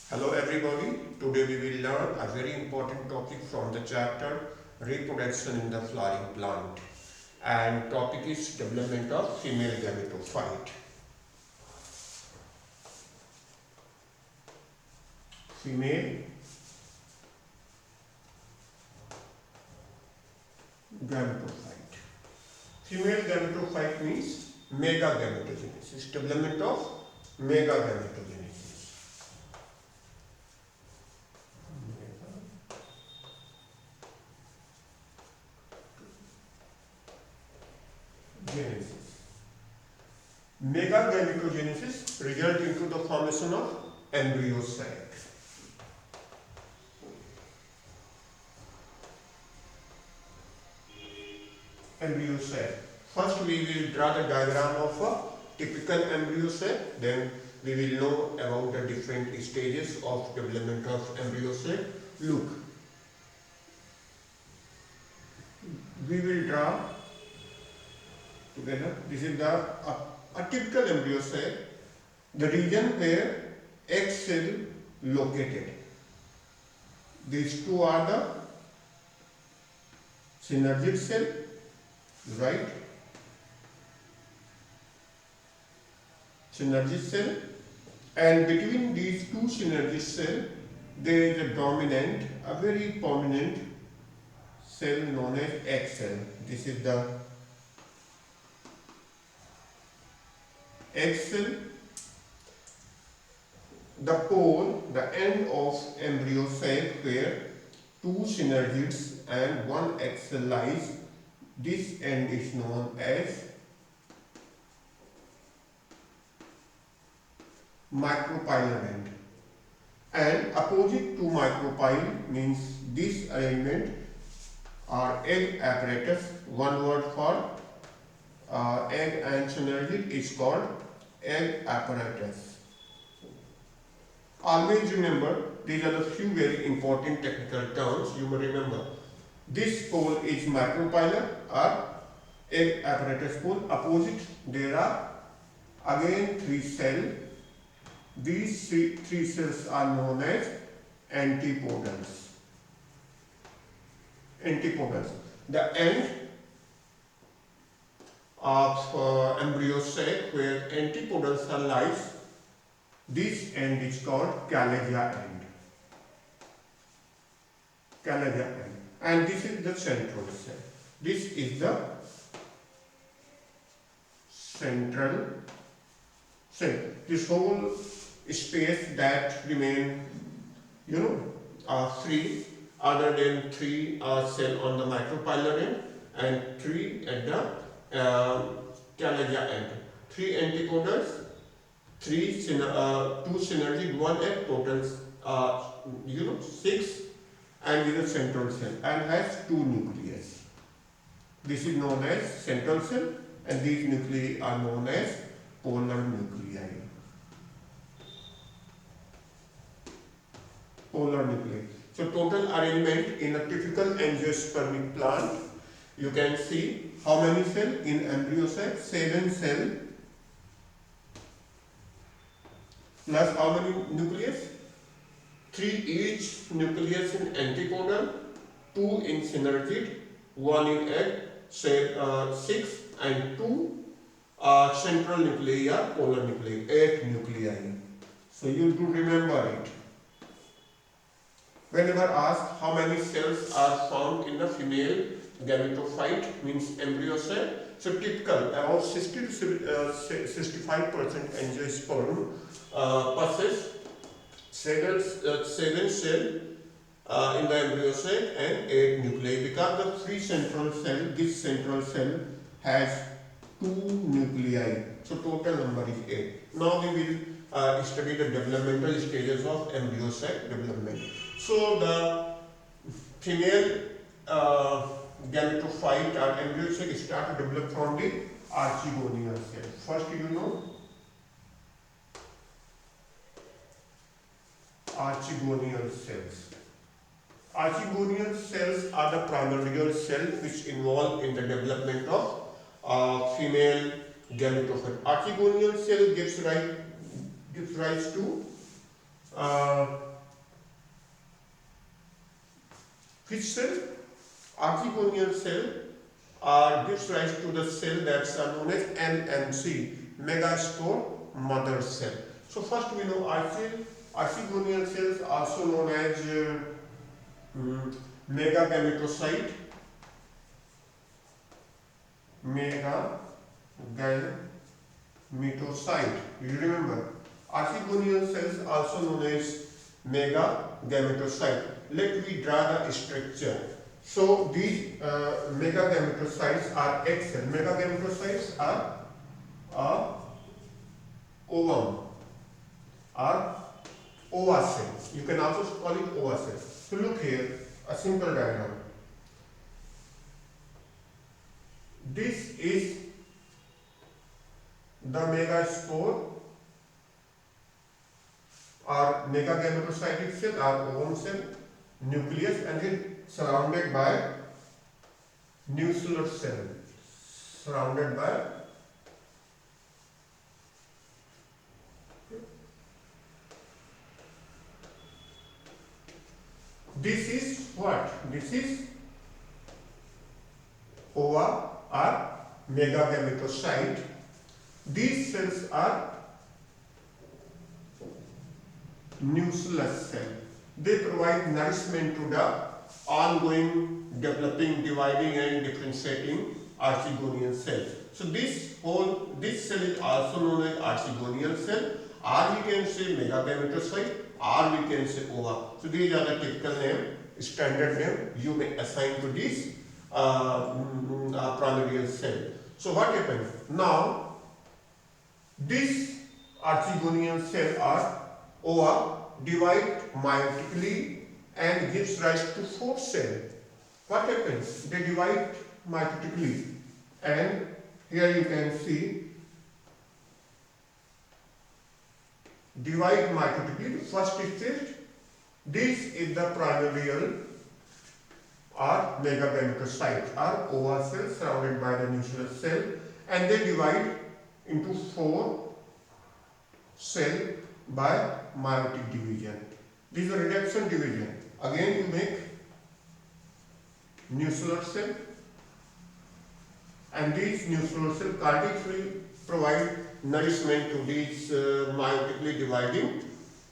Hello everybody, today we will learn a very important topic from the chapter Reproduction in the Flowering Plant, and topic is development of female gametophyte. Female gametophyte. Female gametophyte means megagametogenesis, development of megagametogenesis. Genesis. Megagametogenesis result into the formation of embryo sac. Embryo sac. First we will draw the diagram of a typical embryo sac, then we will know about the different stages of development of embryo sac. Look, we will draw together. This is a typical embryo sac, the region where egg cell located. These two are the synergic cell, right? Synergic cell, and between these two synergic cells there is a dominant, a very prominent cell known as egg cell. This is the egg cell. The pole, the end of embryo sac where two synergids and one egg cell lies, this end is known as micropyle end. And opposite to micropyle means this arrangement or egg apparatus, one word for egg and synergid is called egg apparatus. Always remember, these are the few very important technical terms you may remember. This pole is micropyle or egg apparatus pole. Opposite there are again three cells. These three cells are known as antipodals. Antipodals. The end of embryo sac where antipodal cell lies, this end is called Calleja end. Calleja end. And this is the central cell. This is the central cell. This whole space that remain, free, other than three cell on the micropylar end and three at the Calleja end. Three antipodals, two synergic, one egg, totals 6, and is a central cell and has two nuclei. This is known as central cell and these nuclei are known as polar nuclei. Polar nuclei. So total arrangement in a typical angiospermic plant, you can see how many cells in embryo sac? 7 cells plus how many nucleus? 3 each nucleus in antipodal, 2 in synergid, 1 in egg, 6, and 2 central nuclei are polar nuclei, 8 nuclei. So you do remember it. Whenever asked how many cells are found in the female gametophyte, means embryo sac, so typical about 60 to 65% angiosperm possess 7 cells in the embryo sac and 8 nuclei, because the three central cell, this central cell has 2 nuclei, so total number is 8. Now we will study the developmental stages of embryo sac development. So the female gametophyte or embryo sac start to develop from the archegonial cell. First archegonial cells. Archegonial cells are the primordial cells which involve in the development of female gametophyte. Archegonial cell gives rise to uh, which cell? Archegonial cell gives rise to the cell that's known as MMC, megaspore mother cell. So first we know archegonial cells, also known as megagametocyte, megagametocyte. You remember, archegonial cells also known as megagametocyte. Let me draw the structure. So these megagametocytes are egg cell. Megagametocytes are ovum, are ova cell. You can also call it ova cell. So look here, a simple diagram. This is the megaspore or megagametocytic cell or ovum cell, nucleus, and then surrounded by nuclear cell, surrounded by this is what? This is ova or megagametocyte. These cells are nucleus cell. They provide nourishment to the ongoing developing, dividing and differentiating archegonial cells. So this cell is also known as archegonial cell, or we can say megagametocyte, or we can say ova. So these are the typical name, standard name you may assign to this primordial cell. So what happens? Now this archegonial cell or ova divide meiotically and gives rise to 4 cells. What happens? They divide meiotically, and here you can see divide meiotically. First stage, this is the primordial or megagametocyte or ova cell surrounded by the nucleus cell, and they divide into 4 cells by meiotic division. This is a reduction division. Again you make nuclear cell, and these nuclear cell cartilage will provide nourishment to these meiotically dividing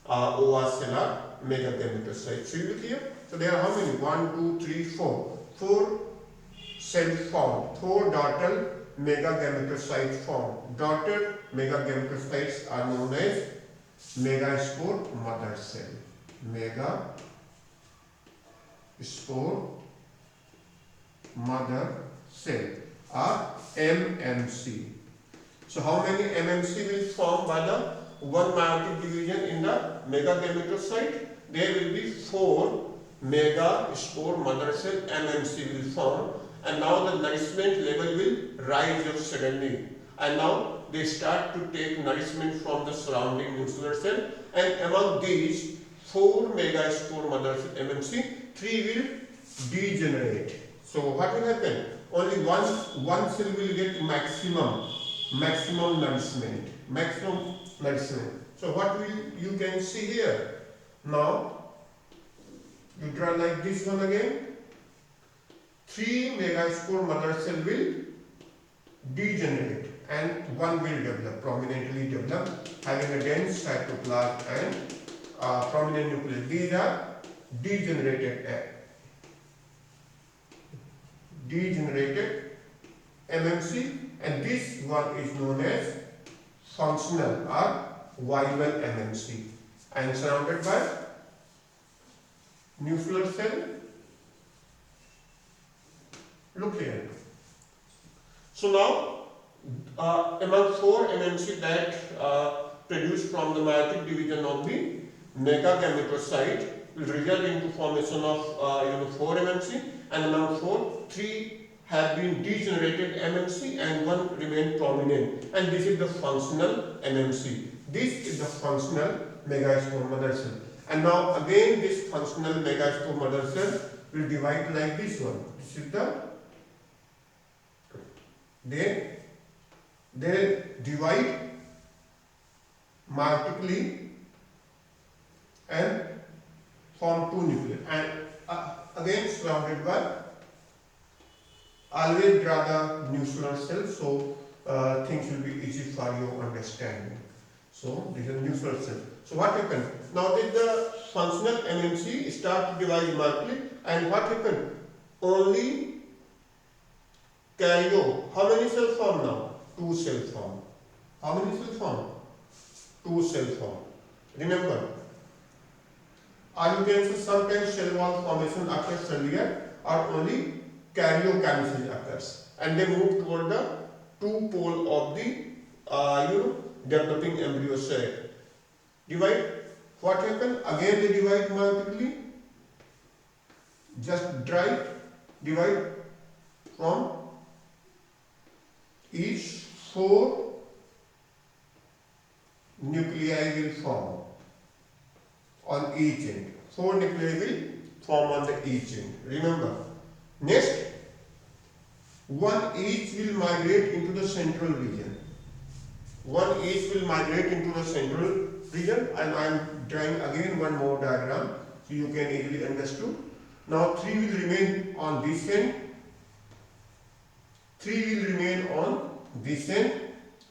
ova cell or megagametocyte. See it here? So there are how many? 1, 2, 3, 4. 4 cells formed. 4 daughter megagametocytes formed. Daughter megagametocytes are known as megaspore mother cell. Megaspore mother cell or MMC. So how many MMC will form by the one meiotic division in the megagametocyte? There will be 4 megaspore mother cell MMC will form, and now the nourishment level will rise up suddenly, and now they start to take nourishment from the surrounding nuclear cell, and among these 4 megaspore mother cell MMC, 3 will degenerate. So what will happen? Only one cell will get maximum nourishment. So what you can see here? Now you draw like this one again. 3 megaspore mother cell will degenerate and 1 will develop, prominently develop, having a dense cytoplasm and prominent nucleus. These are degenerated MMC, and this one is known as functional or viable MMC, and surrounded by nuclear cell. Look here. So now among 4 MMC that produced from the meiotic division of the megagametocyte will result into formation of 4 MMC, and among 4, 3 have been degenerated MMC and 1 remain prominent, and this is the functional MMC. This is the functional megaspore mother cell. And now again this functional megaspore mother cell will divide like this one. This is they divide meiotically and form two nuclei. And again surrounded by, always draw the nuclear cell so things will be easy for your understanding. So this is nuclear cell. So what happened? Now did the functional MMC start to divide numerically, and what happened? Only carry. How many cell form now? Two cell form. How many cell form? Two cell form. Remember. Or you can say sometimes cell wall formation occurs earlier, or only karyokinesis occurs, and they move toward the two pole of the developing embryo sac. Divide. What happened? Again they divide multiply. Just divide from each four nuclei will form on each end. Four nuclei will form on the each end. Remember. Next, one each will migrate into the central region. One each will migrate into the central region, and I am drawing again one more diagram so you can easily understand. Now three will remain on this end. Three will remain on this end,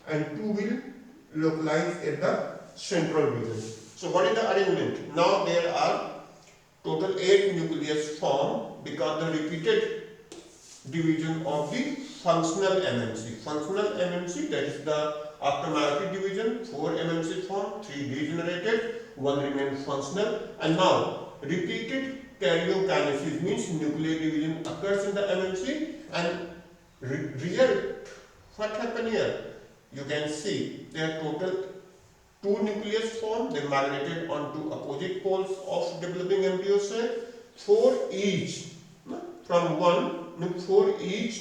and two will localize at the central region. So what is the arrangement? Now there are total 8 nucleus formed because the repeated division of the functional MMC. Functional MMC, that is the after meiotic division, 4 MMC formed, 3 degenerated, 1 remains functional, and now repeated karyokinesis means nuclear division occurs in the MMC, and result, what happened here? You can see there are total 2 nucleus formed, they migrated onto opposite poles of developing embryo sac. 4 each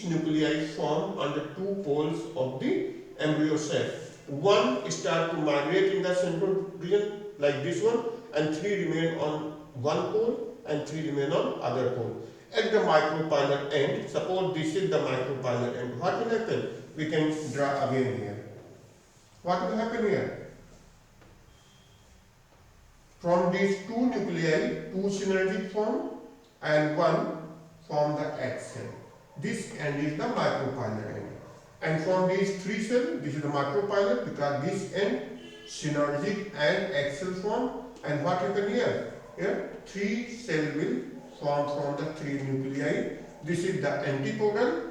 nuclei form on the 2 poles of the embryo sac. 1 start to migrate in the central region like this one, and 3 remain on one pole and 3 remain on other pole. At the micropylar end, suppose this is the micropylar end, what will happen? We can draw again here. What will happen here? From these 2 nuclei, 2 synergic form and 1 form the axil. This end is the micropylar end. And from these 3 cells, this is the micropylar because this end synergic and axil form. And what happened here? Here 3 cells will form from the 3 nuclei. This is the antipodal,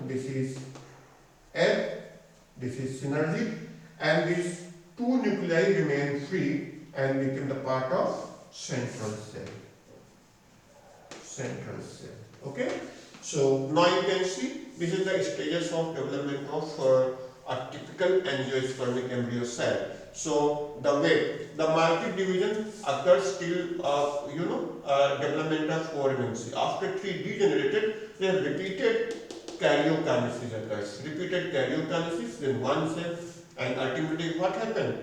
this is egg, this is synergic, and these 2 nuclei remain free and become the part of central cell. Okay. So now you can see this is the stages of development of a typical angiospermic embryo cell. So the way the meiotic division occurs till development of 4 MMC. After 3 degenerated, then repeated karyokinesis occurs. Repeated karyokinesis, then 1 cell, and ultimately what happened?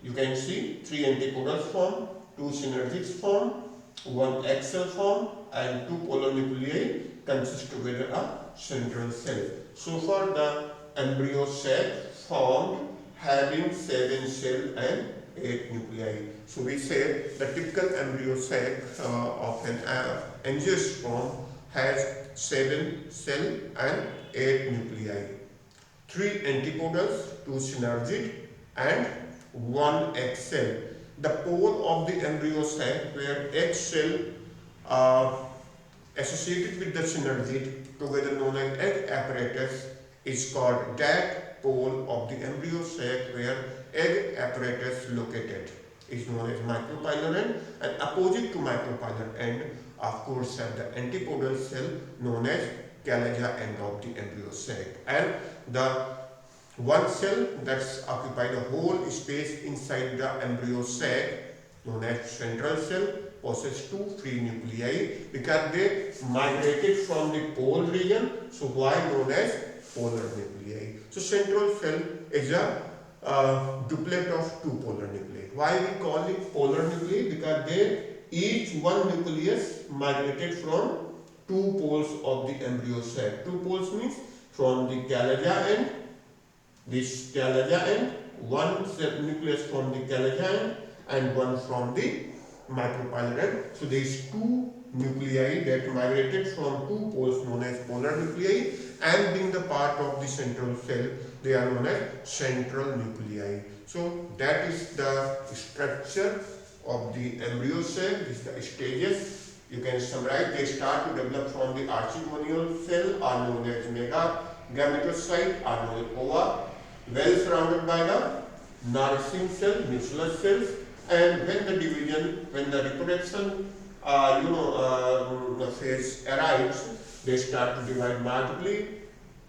You can see 3 antipodals form, 2 synergics form, 1 axil form, and 2 polar nuclei consist together a central cell. So far the embryo sac formed having 7 cells and 8 nuclei. So we say the typical embryo sac of an angiosperm has 7 cells and 8 nuclei. 3 antipodals, 2 synergic, and 1 egg cell. The pole of the embryo sac where egg cell associated with the synergic together known as egg apparatus is called that pole of the embryo sac where egg apparatus located is known as micropylar end, and opposite to micropylar end of course have the antipodal cell known as Gallagher end of the embryo sac, and the 1 cell that's occupy the whole space inside the embryo sac known as central cell possess 2 free nuclei because they migrated from the pole region, so why known as polar nuclei. So central cell is a duplet of 2 polar nuclei. Why we call it polar nuclei? Because they each one nucleus migrated from 2 poles of the embryo sac. 2 poles means from the Gallagher end, this Gallagher end, one cell nucleus from the calagian and one from the micropyloid. So there is two nuclei that migrated from two poles known as polar nuclei, and being the part of the central cell, they are known as central nuclei. So that is the structure of the embryo cell. This is the stages. You can summarize. They start to develop from the archegonial cell, are known as megagametocyte, are known as ova, well surrounded by the nourishing cell, nucleus cells. And when the division, when the reproduction, phase arrives, they start to divide multiply.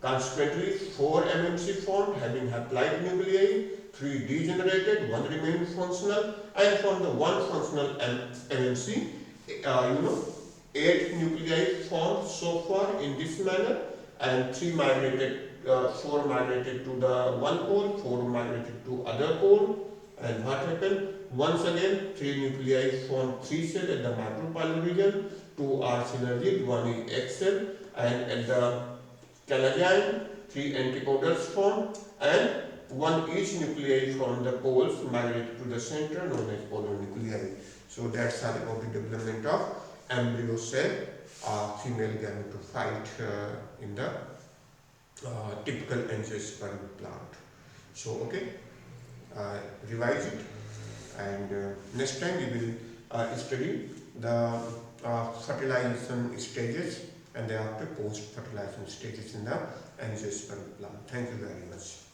Consequently, 4 MMC formed, having haploid nuclei, 3 degenerated, 1 remained functional, and from the 1 functional MMC, 8 nuclei formed so far in this manner, and 3 migrated, 4 migrated to the one pole, 4 migrated to other pole, and what happened? Once again, 3 nuclei formed 3 cells at the micropyloid region, 2 are synergic, 1 is X cell, and at the calagian, 3 antipodals formed, and 1 each nuclei from the poles migrated to the center, known as polar nuclei. So that's all about the development of embryo cell, female gametophyte in the typical angiosperm plant. So okay, revise it, and next time we will study the fertilization stages and thereafter post fertilization stages in the angiosperm plant. Thank you very much.